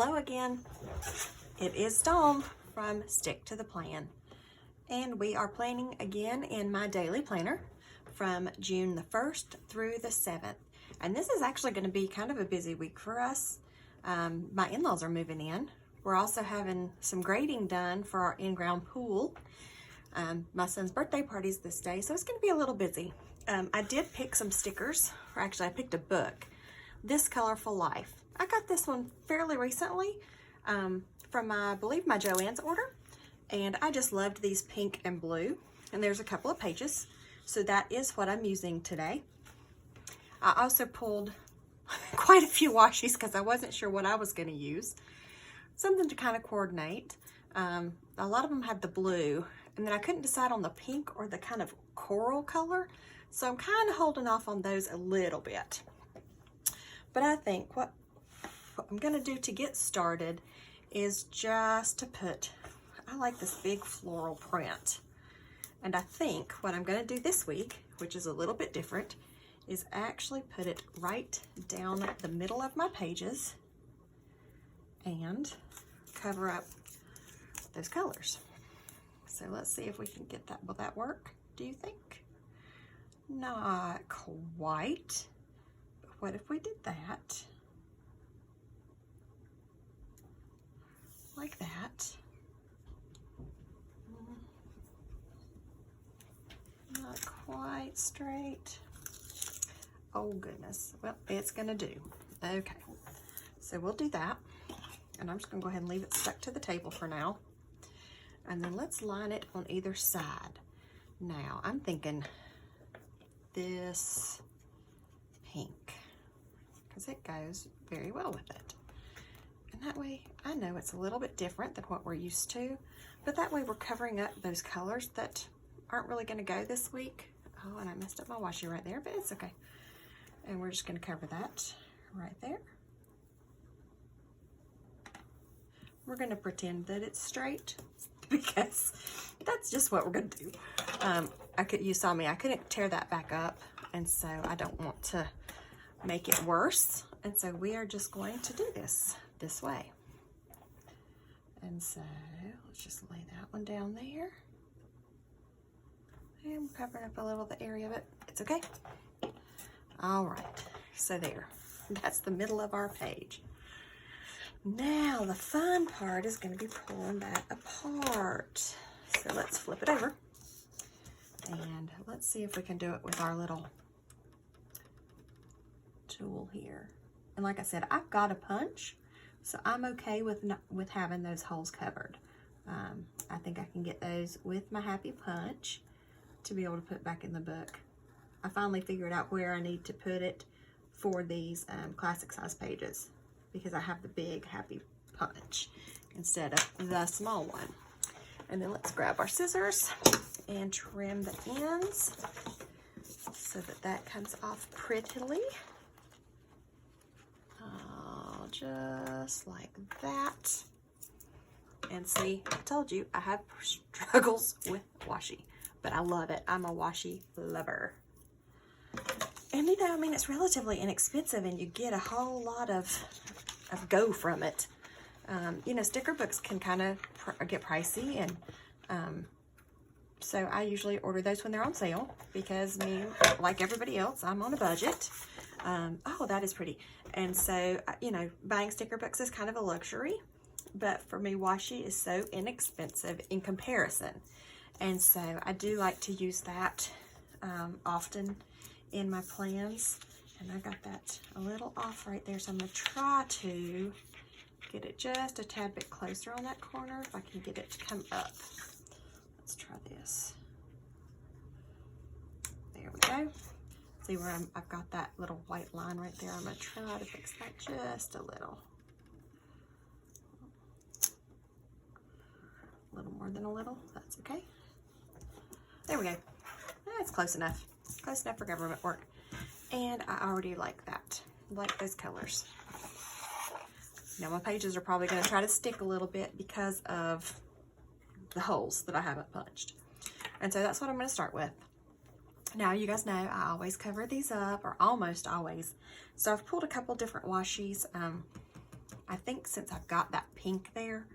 Hello again. It is Dawn from Stick to the Plan, and we are planning again in my daily planner from June the 1st through the 7th. And this is actually going to be kind of a busy week for us. My in-laws are moving in. We're also having some grading done for our in-ground pool. My son's birthday party's this day, so it's going to be a little busy. I did pick some stickers, or actually I picked a book, This Colorful Life. I got this one fairly recently from I believe my Joann's order, and I just loved these pink and blue, and there's a couple of pages, so that is what I'm using today. I also pulled quite a few washies because I wasn't sure what I was going to use. Something to kind of coordinate. A lot of them had the blue, and then I couldn't decide on the pink or the kind of coral color, so I'm kind of holding off on those a little bit. But I think what I'm going to do to get started is just to put, I like this big floral print. And I think what I'm going to do this week, which is a little bit different, is actually put it right down the middle of my pages and cover up those colors. So let's see if we can get that. Will that work, do you think? Not quite. But what if we did that? Like that. Not quite straight. Oh goodness. Well, it's gonna do. Okay. So we'll do that. And I'm just gonna go ahead and leave it stuck to the table for now. And then let's line it on either side. Now, I'm thinking this pink, because it goes very well with it. And that way, I know it's a little bit different than what we're used to, but that way we're covering up those colors that aren't really gonna go this week. Oh, and I messed up my washi right there, but it's okay. And we're just gonna cover that right there. We're gonna pretend that it's straight because that's just what we're gonna do. You saw me, I couldn't tear that back up, and so I don't want to make it worse. And so we are just going to do this way. And so let's just lay that one down there. And we're covering up a little of the area, but it's okay. All right, so there, that's the middle of our page. Now the fun part is going to be pulling that apart. So let's flip it over and let's see if we can do it with our little tool here. And like I said, I've got a punch, so I'm okay with having those holes covered. I think I can get those with my happy punch to be able to put back in the book. I finally figured out where I need to put it for these classic size pages, because I have the big happy punch instead of the small one. And then let's grab our scissors and trim the ends so that that comes off prettily. Just like that. And see, I told you I have struggles with washi, but I love it. I'm a washi lover. And you know, I mean, it's relatively inexpensive and you get a whole lot of go from it. You know, sticker books can kind of get pricey, and so I usually order those when they're on sale because me, like everybody else, I'm on a budget. Oh, that is pretty. And so, you know, buying sticker books is kind of a luxury, but for me, washi is so inexpensive in comparison. And so I do like to use that often in my plans. And I got that a little off right there, so I'm going to try to get it just a tad bit closer on that corner if I can get it to come up. Let's try this. There we go. See where I've got that little white line right there. I'm going to try to fix that just a little. A little more than a little. That's okay. There we go. That's close enough. Close enough for government work. And I already like that. Like those colors. Now my pages are probably going to try to stick a little bit because of the holes that I haven't punched. And so that's what I'm going to start with. Now you guys know I always cover these up, or almost always. So I've pulled a couple different washies I think since I've got that pink there,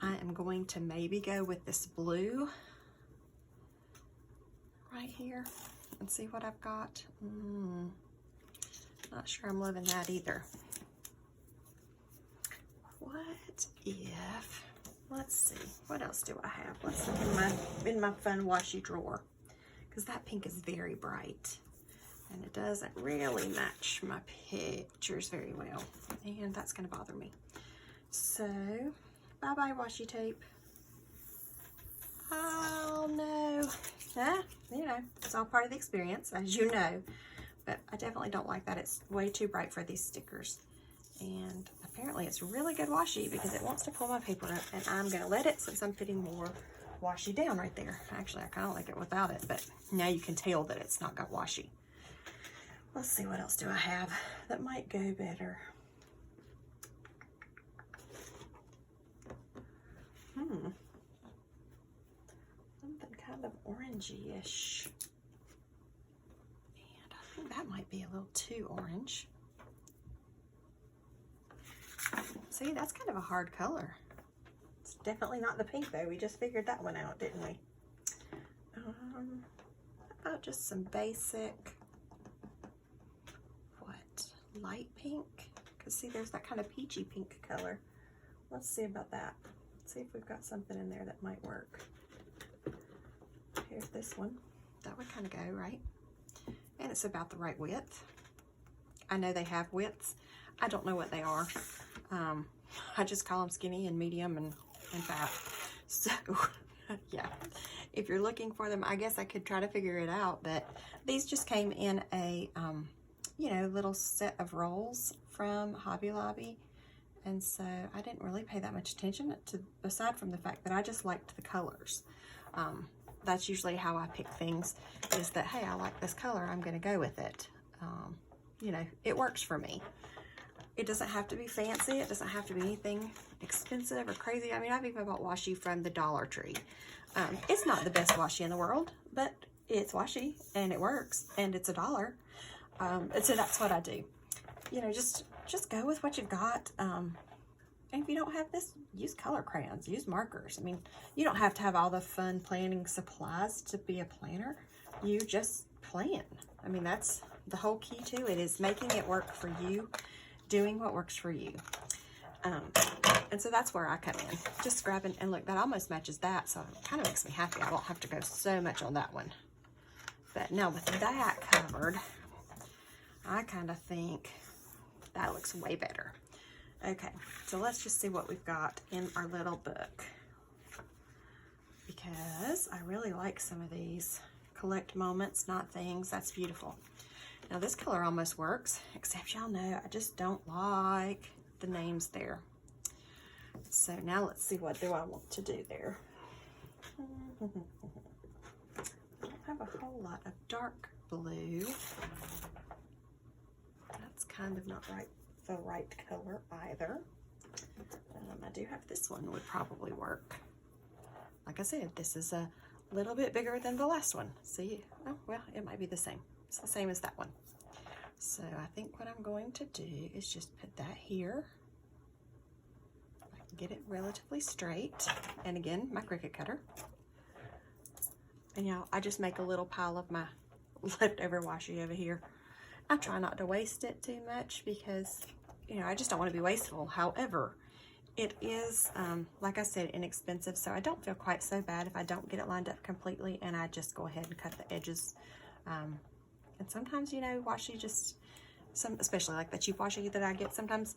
I am going to maybe go with this blue right here and see what I've got. Not sure I'm loving that either. What if, let's see, what else do I have? Let's look in my fun washi drawer, because that pink is very bright and it doesn't really match my pictures very well, and that's going to bother me. So bye-bye washi tape. Oh no. You know, it's all part of the experience, as you know, but I definitely don't like that. It's way too bright for these stickers. And apparently it's really good washi because it wants to pull my paper up, and I'm going to let it since I'm putting more washi down right there. Actually, I kind of like it without it, but now you can tell that it's not got washi. Let's see, what else do I have that might go better? Something kind of orangey-ish. And I think that might be a little too orange. See, that's kind of a hard color. It's definitely not the pink though. We just figured that one out, didn't we? How about just some basic, light pink? Because see, there's that kind of peachy pink color. Let's see about that. Let's see if we've got something in there that might work. Here's this one. That would kind of go, right? And it's about the right width. I know they have widths. I don't know what they are. I just call them skinny and medium and fat. So yeah, if you're looking for them, I guess I could try to figure it out, but these just came in a you know, little set of rolls from Hobby Lobby, and so I didn't really pay that much attention to, aside from the fact that I just liked the colors. That's usually how I pick things, is that, hey, I like this color, I'm gonna go with it. You know, it works for me. It doesn't have to be fancy. It doesn't have to be anything expensive or crazy. I mean, I've even bought washi from the Dollar Tree. It's not the best washi in the world, but it's washi and it works, and it's $1. And so that's what I do. You know, just go with what you've got. And if you don't have this, use color crayons, use markers. I mean, you don't have to have all the fun planning supplies to be a planner. You just plan. I mean, that's the whole key to it, is making it work for you, doing what works for you. And so that's where I come in. Just grabbing, and look, that almost matches that, so it kind of makes me happy. I don't have to go so much on that one. But now with that covered, I kind of think that looks way better. Okay, so let's just see what we've got in our little book, because I really like some of these. Collect moments, not things. That's beautiful. Now this color almost works, except y'all know I just don't like the names there. So now let's see, what do I want to do there? I don't have a whole lot of dark blue. That's kind of not the right color either. I do have this one, would probably work. Like I said, this is a little bit bigger than the last one. See? Oh, well, it might be the same. It's the same as that one. So I think what I'm going to do is just put that here. I can get it relatively straight. And again, my Cricut cutter. And y'all, I just make a little pile of my leftover washi over here. I try not to waste it too much because, you know, I just don't want to be wasteful. However, it is, like I said, inexpensive, so I don't feel quite so bad if I don't get it lined up completely, and I just go ahead and cut the edges. And sometimes, you know, washi just, especially like the cheap washi that I get, sometimes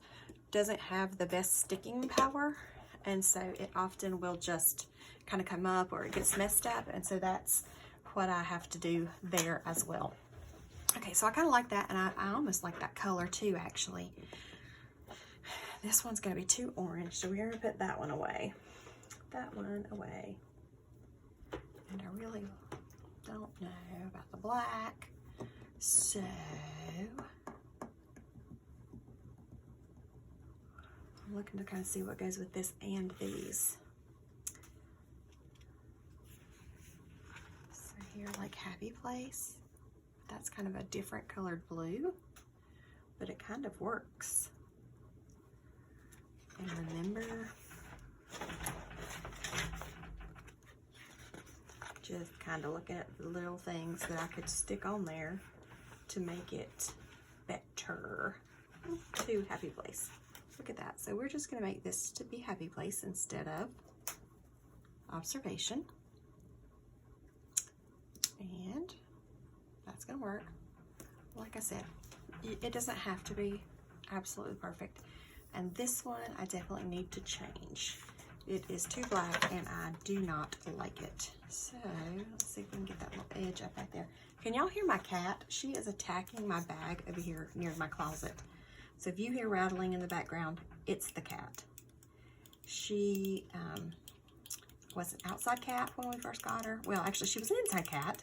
doesn't have the best sticking power, and so it often will just kind of come up or it gets messed up, and so that's what I have to do there as well. Okay, so I kind of like that, and I almost like that color too, actually. This one's going to be too orange, so we're going to put that one away. That one away. And I really don't know about the black, so I'm looking to kind of see what goes with this and these. So here, like Happy Place. That's kind of a different colored blue, but it kind of works. remember. Just kind of looking at the little things that I could stick on there to make it better. To happy place. Look at that. So we're just going to make this to be happy place instead of observation. And that's going to work. Like I said, it doesn't have to be absolutely perfect. And this one I definitely need to change. It is too black and I do not like it. So let's see if we can get that little edge up right there. Can y'all hear my cat? She is attacking my bag over here near my closet. So if you hear rattling in the background, it's the cat. She was an outside cat when we first got her. Well, actually she was an inside cat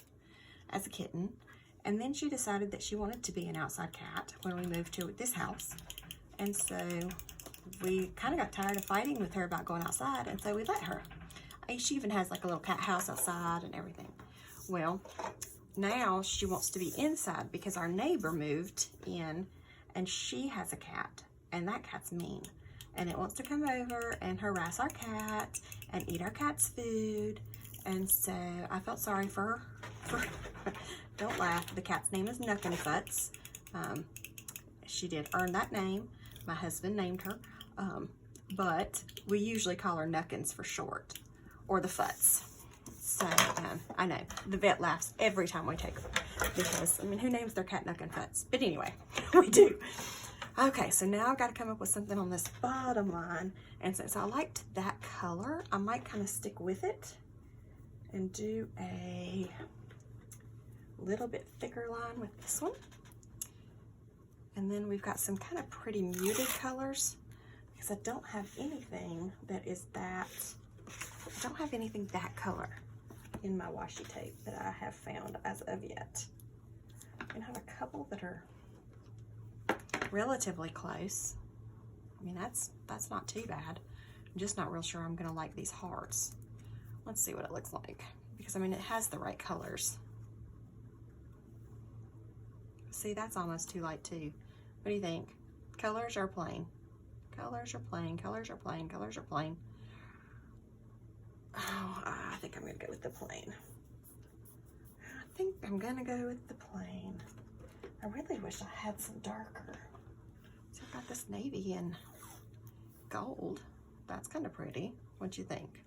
as a kitten. And then she decided that she wanted to be an outside cat when we moved to this house. And so we kind of got tired of fighting with her about going outside, and so we let her. She even has like a little cat house outside and everything. Well, now she wants to be inside because our neighbor moved in and she has a cat, and that cat's mean. And it wants to come over and harass our cat and eat our cat's food. And so I felt sorry for her. Don't laugh. The cat's name is Nuckenfutz. She did earn that name. My husband named her. But we usually call her Nuckins for short, or the Futz. So I know the vet laughs every time we take her because, I mean, who names their cat Nuckenfutz? But anyway, we do. Okay, so now I've got to come up with something on this bottom line. And since I liked that color, I might kind of stick with it and do a little bit thicker line with this one. And then we've got some kind of pretty muted colors because I don't have anything that is that, I don't have anything that color in my washi tape that I have found as of yet. I have a couple that are relatively close. I mean, that's not too bad. I'm just not real sure I'm gonna like these hearts. Let's see what it looks like, because I mean, it has the right colors. See, that's almost too light too. What do you think? Colors are plain. Colors are plain, colors are plain, colors are plain. Oh, I think I'm gonna go with the plain. I think I'm gonna go with the plain. I really wish I had some darker. So I've got this navy and gold. That's kind of pretty. What do you think?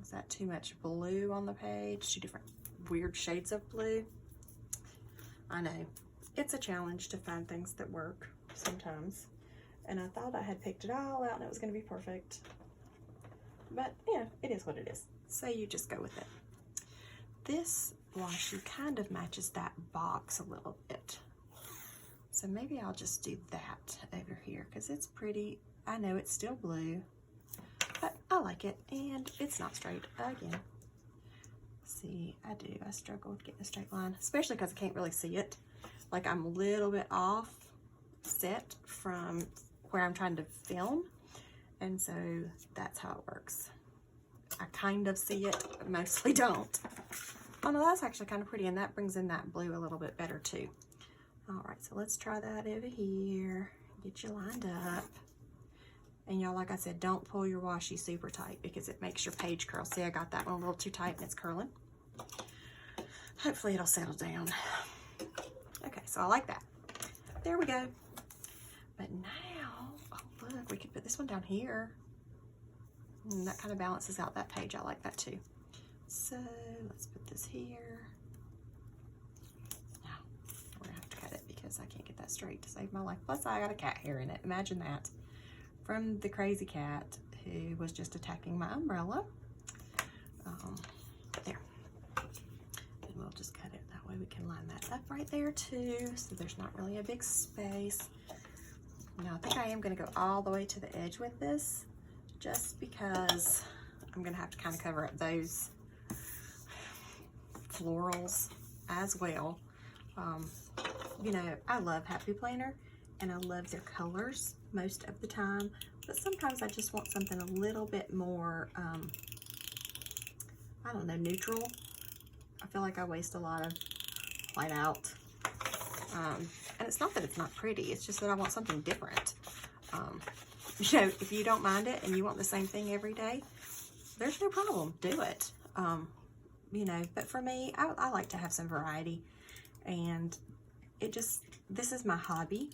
Is that too much blue on the page? Two different weird shades of blue? I know. It's a challenge to find things that work sometimes. And I thought I had picked it all out and it was going to be perfect. But yeah, it is what it is. So you just go with it. This washi kind of matches that box a little bit. So maybe I'll just do that over here because it's pretty. I know it's still blue, but I like it and it's not straight again. See, I struggle with getting a straight line, especially because I can't really see it. Like I'm a little bit off set from where I'm trying to film. And so that's how it works. I kind of see it, but mostly don't. Oh no, that's actually kind of pretty, and that brings in that blue a little bit better too. All right, so let's try that over here. Get you lined up. And y'all, like I said, don't pull your washi super tight because it makes your page curl. See, I got that one a little too tight and it's curling. Hopefully it'll settle down. Okay, so I like that. There we go. But now, oh look, we could put this one down here. And that kind of balances out that page. I like that too. So let's put this here. Now, we're gonna have to cut it because I can't get that straight to save my life. Plus I got a cat hair in it. Imagine that. From the crazy cat who was just attacking my umbrella. There. And we'll just cut it. That way we can line that up right there too. So there's not really a big space. Now I think I am gonna go all the way to the edge with this just because I'm gonna have to kind of cover up those florals as well. You know, I love Happy Planner and I love their colors most of the time, but sometimes I just want something a little bit more, I don't know, neutral. I feel like I waste a lot of white out. And it's not that it's not pretty, it's just that I want something different. you know, if you don't mind it and you want the same thing every day, there's no problem. Do it. You know, but for me, I like to have some variety, and this is my hobby.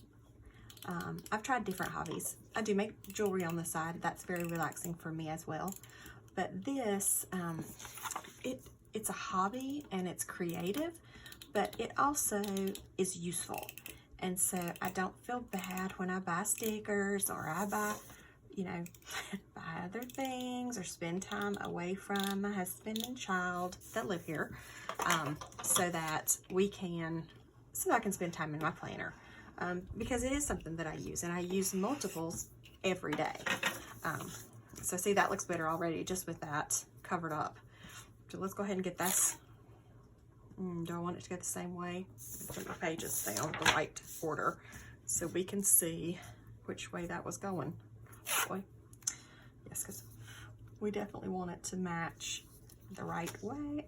I've tried different hobbies. I do make jewelry on the side. That's very relaxing for me as well. But this, it's a hobby and it's creative, but it also is useful. And so I don't feel bad when I buy stickers or I buy, you know, buy other things or spend time away from my husband and child that live here, so that I can spend time in my planner, because it is something that I use, and I use multiples every day. So see, that looks better already just with that covered up. So let's go ahead and get this. Do I want it to go the same way? Put my pages stay on the right order so we can see which way that was going. Boy. Yes, because we definitely want it to match the right way.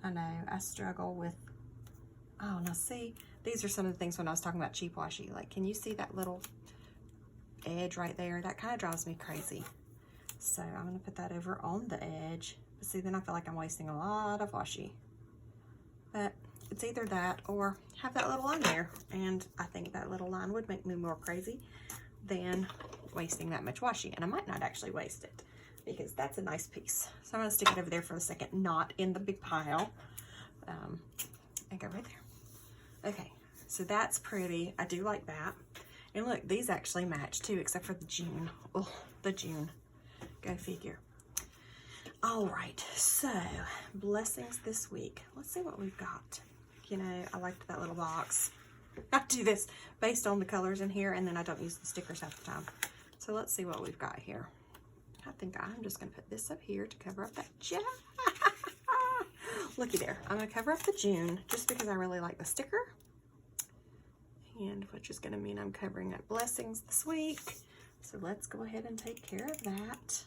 I know I struggle with, oh, now see, these are some of the things when I was talking about cheap washi. Like, can you see that little edge right there? That kind of drives me crazy. So I'm going to put that over on the edge. But see, then I feel like I'm wasting a lot of washi. But it's either that or have that little line there. And I think that little line would make me more crazy than wasting that much washi. And I might not actually waste it, because that's a nice piece. So I'm going to stick it over there for a second, not in the big pile. And go right there. Okay, so that's pretty. I do like that. And look, these actually match too, except for the June. Oh, the June. Go figure. All right, so blessings this week. Let's see what we've got. You know, I liked that little box. I do this based on the colors in here, and then I don't use the stickers half the time. So let's see what we've got here. I think I'm just going to put this up here to cover up that June. Looky there. I'm going to cover up the June just because I really like the sticker. And which is going to mean I'm covering up blessings this week. So let's go ahead and take care of that.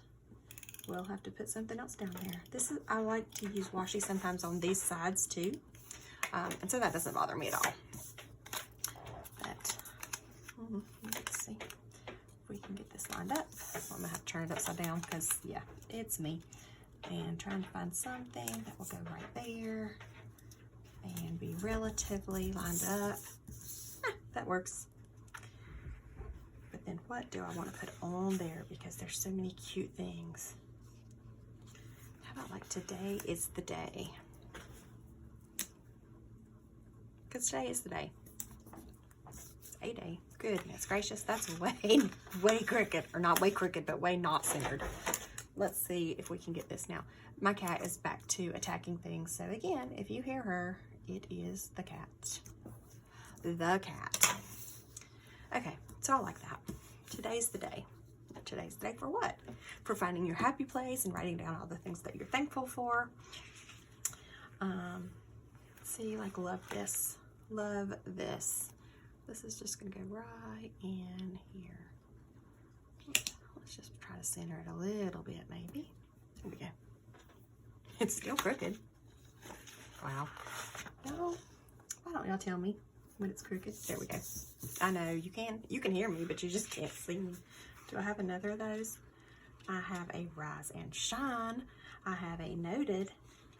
We'll have to put something else down there. I like to use washi sometimes on these sides too. And so that doesn't bother me at all. But let's see if we can get this lined up. I'm gonna have to turn it upside down because, yeah, it's me. And trying to find something that will go right there and be relatively lined up. That works. But then what do I want to put on there, because there's so many cute things. How about like today is the day? Because today is the day. It's a day. Goodness gracious, that's way crooked. Or not way crooked, but way not centered. Let's see if we can get this now. My cat is back to attacking things. So again, if you hear her, it is the cat. The cat. Okay, so I like that. Today's the day. Today's the day for what? For finding your happy place and writing down all the things that you're thankful for. See, like, love this. Love this. This is just going to go right in here. Let's just try to center it a little bit, maybe. There we go. It's still crooked. Wow. No, why don't y'all tell me when it's crooked? There we go. I know you can hear me, but you just can't see me. Do I have another of those? I have a rise and shine. I have a noted,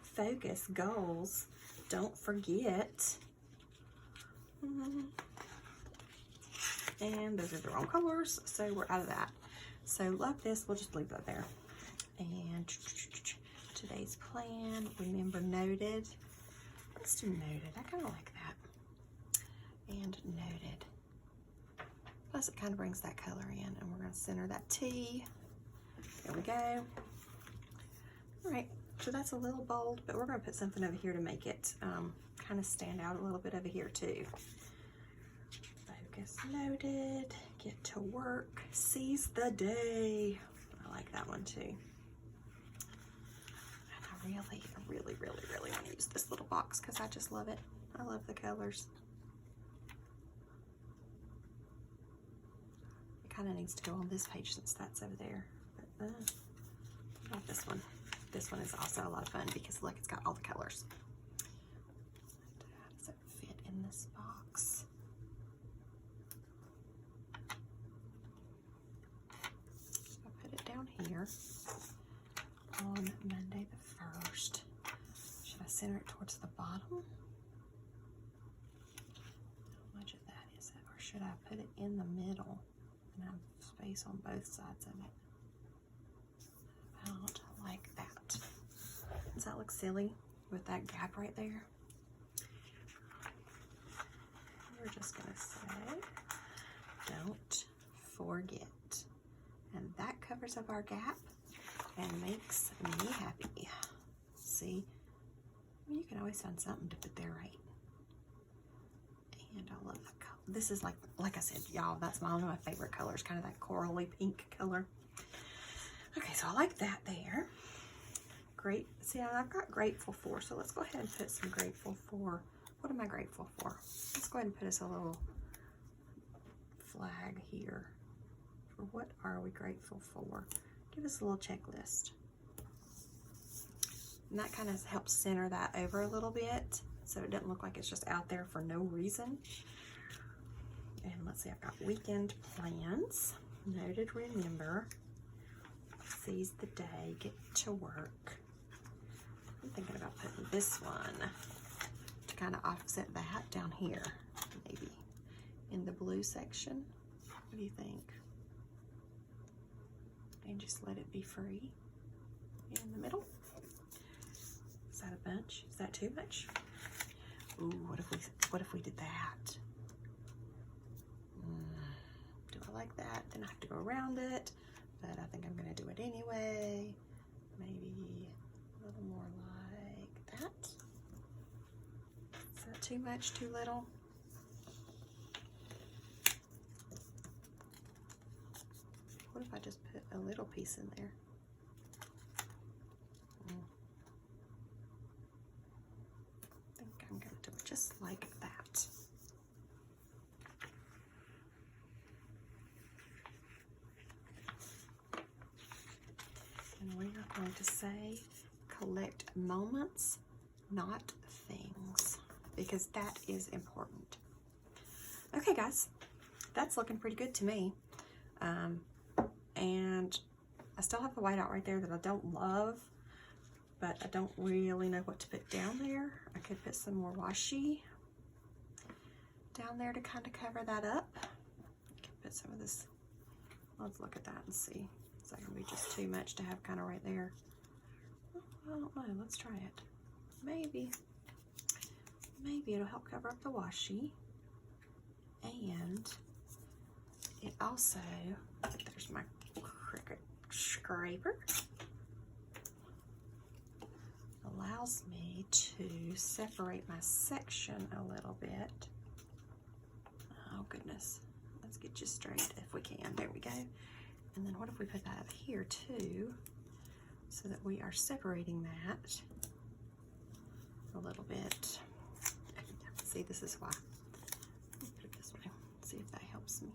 focus, goals, don't forget. And those are the wrong colors, so we're out of that. So love this, we'll just leave that there. And today's plan, remember, noted. Let's do noted, I kind of like that. And noted. Plus it kind of brings that color in, and we're going to center that T. There we go. All right, so that's a little bold, but we're going to put something over here to make it kind of stand out a little bit over here too. Focus, noted, get to work, seize the day. I like that one too. And I really want to use this little box because I just love it. I love the colors. It kind of needs to go on this page since that's over there. But not this one. This one is also a lot of fun because look, it's got all the colors. How does it fit in this box? here on Monday the 1st. Should I center it towards the bottom? How much of that is it? Or should I put it in the middle and have space on both sides of it? About like that. Does that look silly with that gap right there? We're just gonna say, don't forget. And that covers up our gap and makes me happy. See, you can always find something to put there, right? And I love that color. This is like I said, y'all, that's one of my favorite colors, kind of that corally pink color. Okay, so I like that there. Great. See, I've got grateful for, so let's go ahead and put some grateful for. What am I grateful for? Let's go ahead and put us a little flag here. For what are we grateful for? Give us a little checklist. And that kind of helps center that over a little bit so it doesn't look like it's just out there for no reason. And let's see, I've got weekend plans. Noted, remember. Seize the day, get to work. I'm thinking about putting this one to kind of offset that down here, maybe in the blue section. What do you think? And just let it be free in the middle. Is that a bunch? Is that too much? Ooh, what if we did that? Do I like that? Then I have to go around it, but I think I'm gonna do it anyway. Maybe a little more like that. Is that too much, too little? What if I just put a little piece in there? I think I'm gonna do it just like that. And we are going to say, collect moments, not things, because that is important. Okay, guys, that's looking pretty good to me. And I still have the whiteout right there that I don't love, but I don't really know what to put down there. I could put some more washi down there to kind of cover that up. I could put some of this. Let's look at that and see. Is that gonna be just too much to have kind of right there? I don't know, let's try it. Maybe it'll help cover up the washi. And it also, there's my Cricut scraper, allows me to separate my section a little bit. Oh goodness, let's get you straight if we can. There we go. And then what if we put that up here too, so that we are separating that a little bit. See, this is why. Let's put it this way. See if that helps me.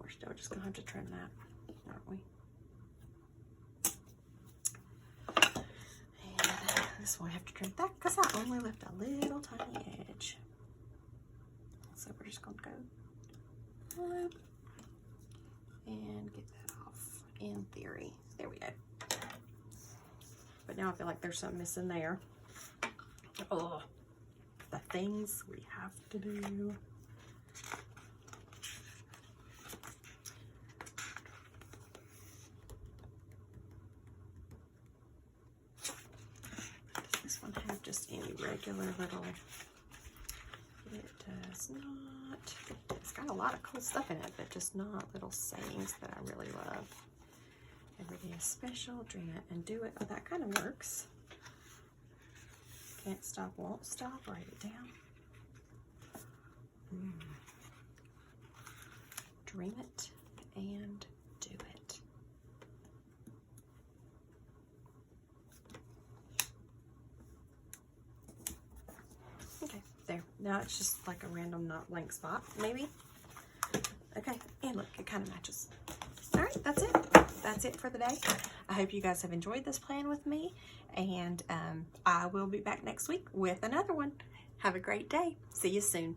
We're still just gonna have to trim that, aren't we? And this one I have to trim that because I only left a little tiny edge. So we're just gonna go up and get that off in theory. There we go. But now I feel like there's something missing there. Oh, the things we have to do. Does this one have just any regular little? It does not. It's got a lot of cool stuff in it, but just not little sayings that I really love. Every day is special, dream it and do it. Oh, that kind of works. Can't stop, won't stop. Write it down. Dream it and do it. Okay, there. Now it's just like a random not blank spot, maybe. Okay, and look, it kind of matches. All right, that's it. That's it for the day. I hope you guys have enjoyed this plan with me, and I will be back next week with another one. Have a great day. See you soon.